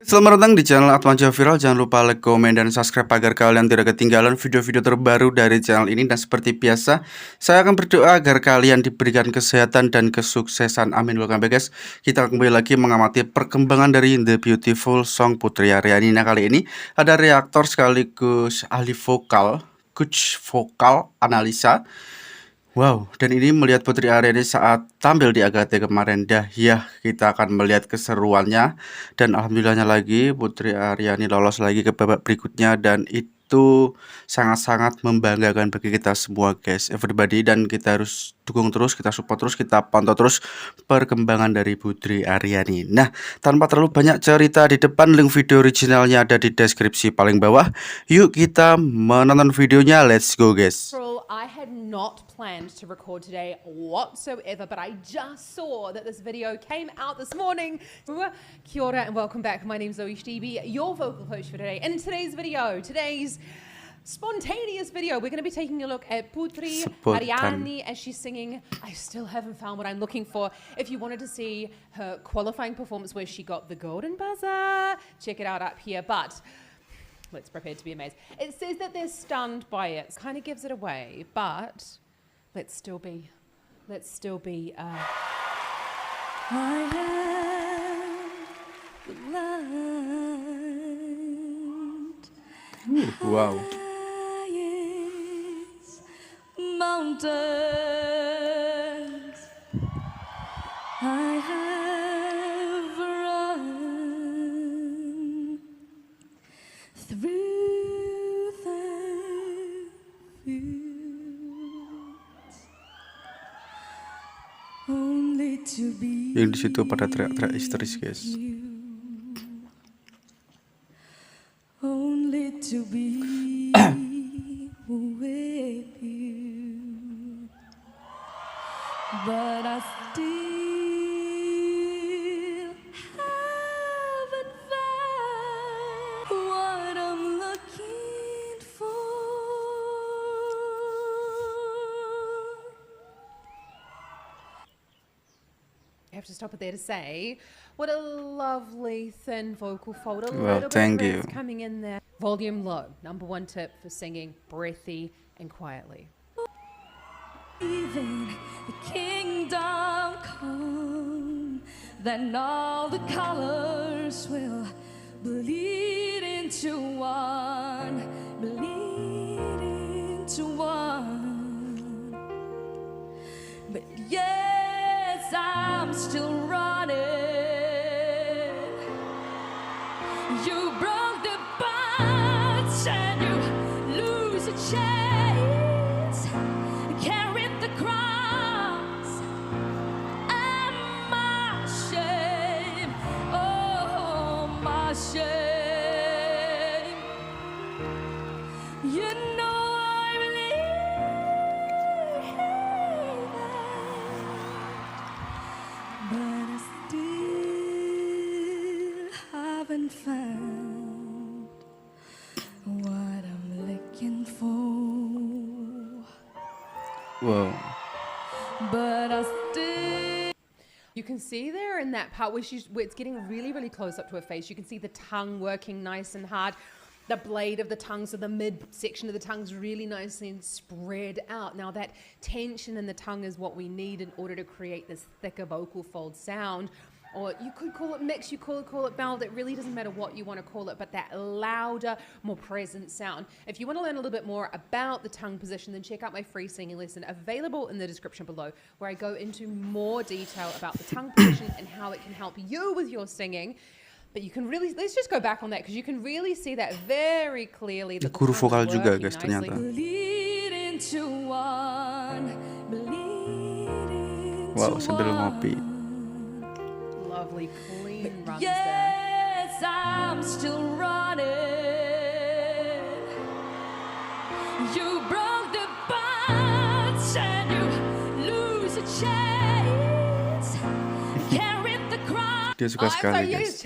Selamat datang di channel Atmaja Viral. Jangan lupa like, komen, dan subscribe agar kalian tidak ketinggalan video-video terbaru dari channel ini. Dan seperti biasa, saya akan berdoa agar kalian diberikan kesehatan dan kesuksesan. Amin. Welcome back guys. Kita akan kembali lagi mengamati perkembangan dari The Beautiful Song Putri Ariani. Nah, kali ini ada reaktor sekaligus ahli vokal, coach vokal analisa. Wow, dan ini melihat Putri Ariani saat tampil di Agate kemarin, ya kita akan melihat keseruannya. Dan alhamdulillahnya lagi Putri Ariani lolos lagi ke babak berikutnya, dan itu sangat-sangat membanggakan bagi kita semua guys, everybody. Dan kita harus dukung terus, kita support terus, kita pantau terus perkembangan dari Putri Ariani. Nah, tanpa terlalu banyak cerita di depan, link video originalnya ada di deskripsi paling bawah. Yuk kita menonton videonya, let's go guys. I had not planned to record today whatsoever, but I just saw that this video came out this morning. Kia ora and welcome back. My name's Zoe Stevie, your vocal coach for today. And in today's video, today's spontaneous video, we're going to be taking a look at Putri Ariani as she's singing. I still haven't found what I'm looking for. If you wanted to see her qualifying performance where she got the golden buzzer, check it out up here. But let's prepare to be amazed. It says that they're stunned by it. Kind of gives it away, but let's still be. I have the land. Wow. Highest mountains. I have run through the fields only to be Yang di situ pada teriak-teriak histeris guys. only to be with you, but I still haven't found what I'm looking for. I have to stop it there to say, what a lovely thin vocal fold. A Well, little thank bit of you. breath coming in there. Volume low. Number one tip for singing breathy and quietly. Even the kingdom come, then all the colors will bleed into one, bleed into one. But yes, I'm still running. You broke the bonds and you lose a chance. Carried the cross and my shame, oh my shame. You know I believe that, but I still haven't found what I'm looking for. Wow. But I still. You can see there in that part where it's getting really, really close up to her face. You can see the tongue working nice and hard. The blade of the tongue, so the midsection of the tongue's really nicely and spread out. Now that tension in the tongue is what we need in order to create this thicker vocal fold sound. Or you could call it mix, you could call it ballad. It really doesn't matter what you want to call it, but that louder, more present sound. If you want to learn a little bit more about the tongue position, then check out my free singing lesson available in the description below, where I go into more detail about the tongue position and how it can help you with your singing. But you can really, let's just go back on that, because you can really see that very clearly. That the Guru tongue vokal is juga working guys nicely. ternyata. Bleed into one, bleed into Wow, sambil ngopi. Lovely, clean runs there. yes, I'm still running. You broke the bonds and you lose a chance. Carried the cross. Dia suka sekali guys.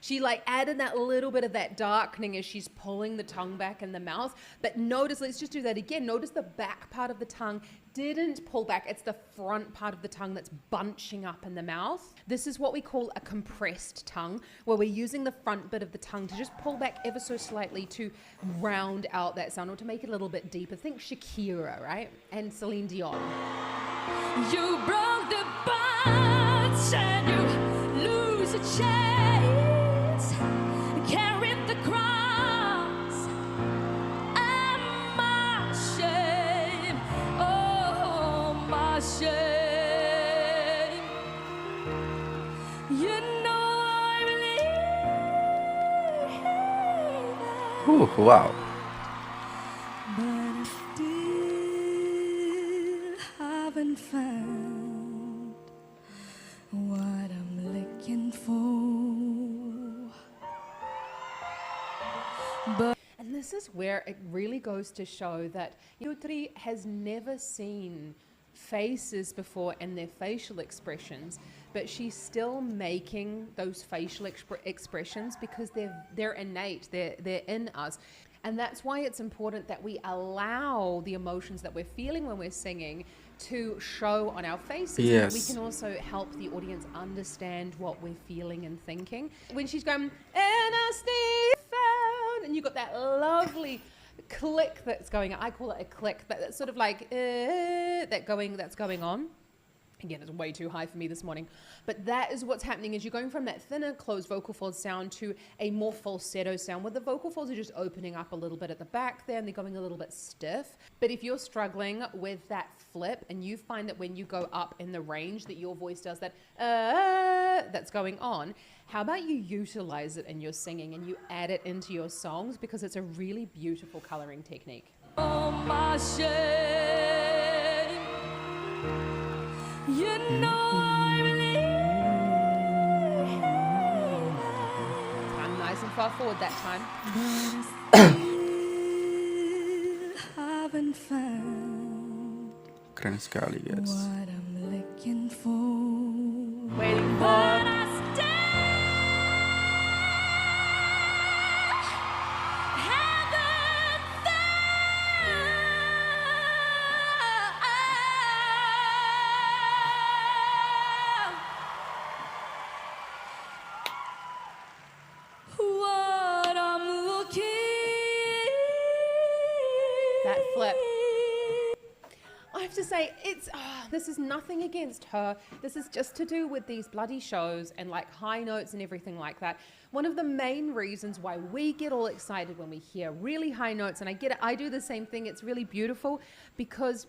She like added that little bit of that darkening as she's pulling the tongue back in the mouth. But notice, let's just do that again. Notice the back part of the tongue didn't pull back. It's the front part of the tongue that's bunching up in the mouth. This is what we call a compressed tongue, where we're using the front bit of the tongue to just pull back ever so slightly to round out that sound or to make it a little bit deeper. Think Shakira, right? And Celine Dion. You broke the bonds and you lose a chance. Carry the cross and my shame. Oh, my shame. You know I believe Wow. but I still haven't found what I'm looking for. And this is where it really goes to show that Putri has never seen faces before and their facial expressions, but she's still making those facial expressions because they're innate, they're in us. And that's why it's important that we allow the emotions that we're feeling when we're singing to show on our faces. Yes. We can also help the audience understand what we're feeling and thinking. When she's going, and I still found, and you've got that lovely click that's going on. I call it a click, but that's sort of like that's going on. Again, it's way too high for me this morning. But that is what's happening is you're going from that thinner closed vocal fold sound to a more falsetto sound where the vocal folds are just opening up a little bit at the back there and they're going a little bit stiff. But if you're struggling with that flip and you find that when you go up in the range that your voice does that that's going on, how about you utilize it in your singing and you add it into your songs because it's a really beautiful coloring technique. Oh, my shame. You know I believe Time nice and far forward that time. still haven't found Keren sekali, guys. what I'm looking for. Waiting But for I still haven't found what I'm looking. that flip. I have to say, this is nothing against her. This is just to do with these bloody shows and like high notes and everything like that. One of the main reasons why we get all excited when we hear really high notes, and I get it, I do the same thing, it's really beautiful because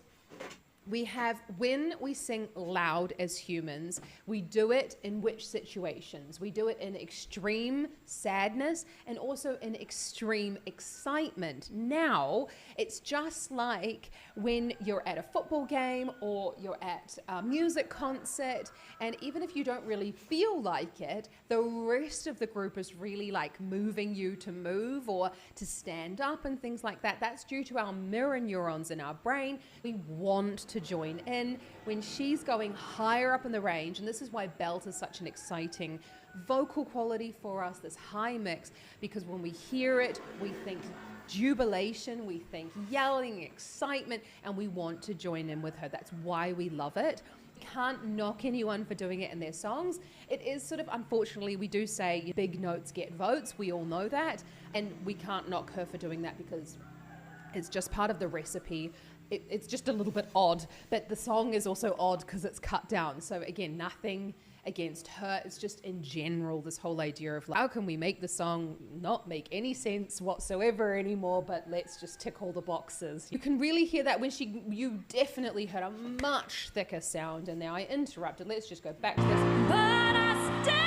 when we sing loud as humans, we do it in which situations? We do it in extreme sadness and also in extreme excitement. Now, it's just like when you're at a football game or you're at a music concert, and even if you don't really feel like it, the rest of the group is really like moving you to move or to stand up and things like that. That's due to our mirror neurons in our brain. We want to join in. When she's going higher up in the range, and this is why belt is such an exciting vocal quality for us, this high mix, because when we hear it, we think jubilation, we think yelling, excitement, and we want to join in with her. That's why we love it. Can't knock anyone for doing it in their songs. It is sort of, unfortunately, we do say big notes get votes. We all know that. And we can't knock her for doing that because it's just part of the recipe. It's just a little bit odd, but the song is also odd because it's cut down. So again, nothing against her. It's just in general, this whole idea of like, how can we make the song not make any sense whatsoever anymore, but let's just tick all the boxes. You can really hear that when you definitely heard a much thicker sound, and now I interrupted. Let's just go back to this. But I still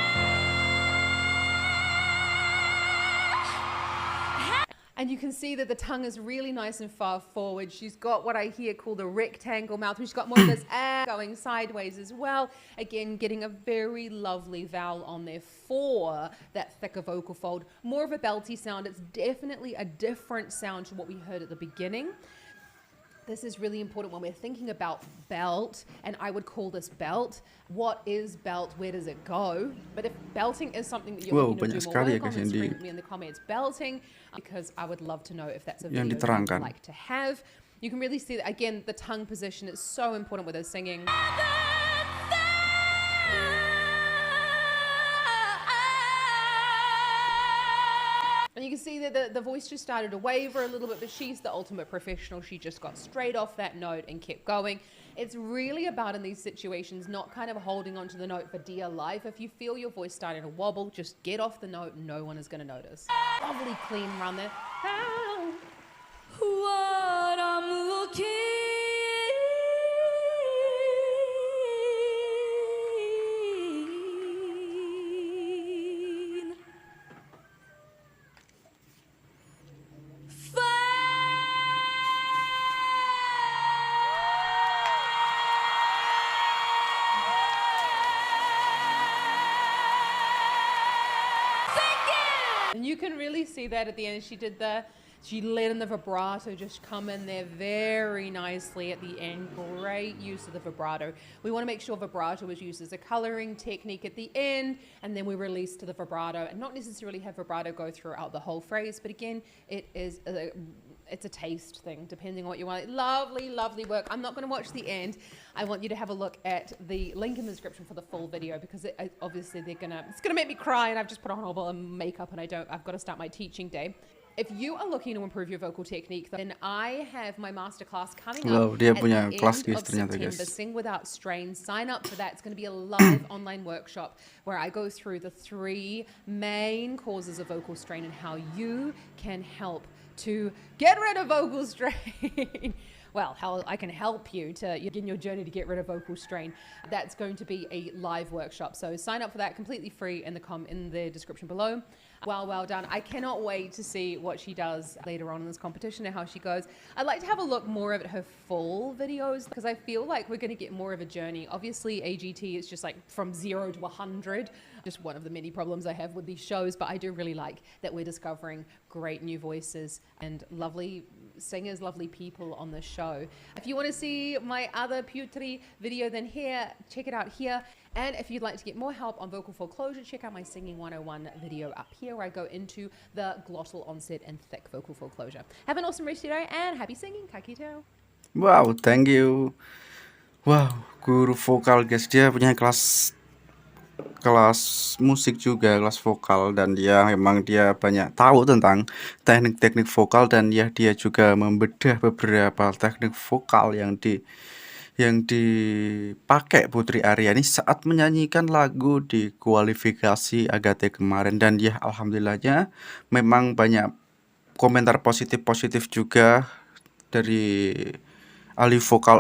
And you can see that the tongue is really nice and far forward. She's got what I hear called a rectangle mouth. She's got more of this air going sideways as well. Again, getting a very lovely vowel on there for that thicker vocal fold. More of a belty sound. It's definitely a different sound to what we heard at the beginning. This is really important when we're thinking about belt, and I would call this belt. What is belt? Where does it go? But if belting is something that you're Wow, looking to banyak do more sekali ya work on, guys then yang scream at me in the comments belting, because I would love to know if that's a yang video you'd diterangkan. like to have. You can really see that, again, the tongue position is so important with her singing. And you can see that the voice just started to waver a little bit, but she's the ultimate professional. She just got straight off that note and kept going. It's really about, in these situations, not kind of holding onto the note for dear life. If you feel your voice starting to wobble, just get off the note. No one is going to notice. Lovely clean run there. What I'm looking And you can really see that at the end. She let in the vibrato just come in there very nicely at the end. Great use of the vibrato. We want to make sure vibrato is used as a coloring technique at the end, and then we release to the vibrato, and not necessarily have vibrato go throughout the whole phrase, but again, it's a taste thing, depending on what you want. Lovely, lovely work. I'm not going to watch the end. I want you to have a look at the link in the description for the full video, because obviously it's gonna make me cry, and I've just put on a whole lot of makeup, and I've got to start my teaching day. If you are looking to improve your vocal technique, then I have my masterclass coming up dia at punya the kelas end guys of ternyata September. guys. Sing Without Strain. Sign up for that. It's going to be a live online workshop where I go through the 3 main causes of vocal strain and how you can help to get rid of vocal strain. Well, how I can help you to begin your journey to get rid of vocal strain. That's going to be a live workshop. So sign up for that, completely free, in the description below. Well done. I cannot wait to see what she does later on in this competition and how she goes. I'd like to have a look more of at her full videos, because I feel like we're going to get more of a journey. Obviously, AGT is just like from 0 to 100. Just one of the many problems I have with these shows, but I do really like that we're discovering great new voices and lovely singers, lovely people on this show. If you want to see my other Putri video, then check it out here. And if you'd like to get more help on vocal foreclosure, check out my Singing 101 video up here, where I go into the glottal onset and thick vocal foreclosure. Have an awesome rest of your day, and happy singing. Kakito. Wow, thank you. Wow, guru vokal guys, dia punya kelas musik juga, kelas vokal, dan memang dia banyak tahu tentang teknik-teknik vokal, dan dia juga membedah beberapa teknik vokal yang dipakai Putri Ariani saat menyanyikan lagu di kualifikasi Agate kemarin. Dan alhamdulillahnya memang banyak komentar positif juga dari ahli vokal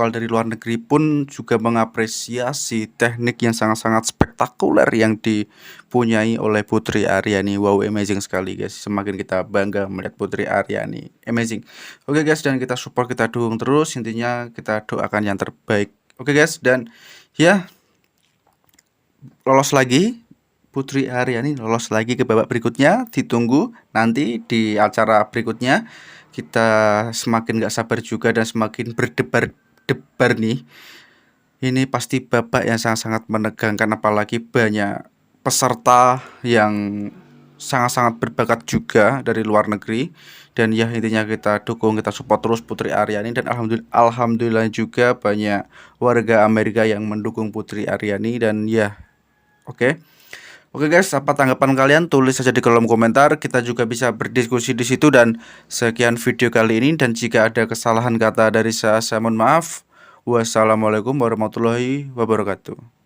dari luar negeri pun juga mengapresiasi teknik yang sangat-sangat spektakuler yang dipunyai oleh Putri Ariani. Wow, amazing sekali guys. Semakin kita bangga melihat Putri Ariani. Amazing. Oke guys, dan kita support, kita dukung terus. Intinya kita doakan yang terbaik. Oke guys, dan lolos lagi. Putri Ariani lolos lagi ke babak berikutnya. Ditunggu nanti di acara berikutnya. Kita semakin gak sabar juga dan semakin berdebar nih. Ini pasti babak yang sangat-sangat menegangkan, apalagi banyak peserta yang sangat-sangat berbakat juga dari luar negeri. Dan intinya kita dukung, kita support terus Putri Ariani. Dan alhamdulillah juga banyak warga Amerika yang mendukung Putri Ariani. Dan Oke guys, apa tanggapan kalian? Tulis saja di kolom komentar. Kita juga bisa berdiskusi di situ. Dan sekian video kali ini. Dan jika ada kesalahan kata dari saya mohon maaf. Wassalamualaikum warahmatullahi wabarakatuh.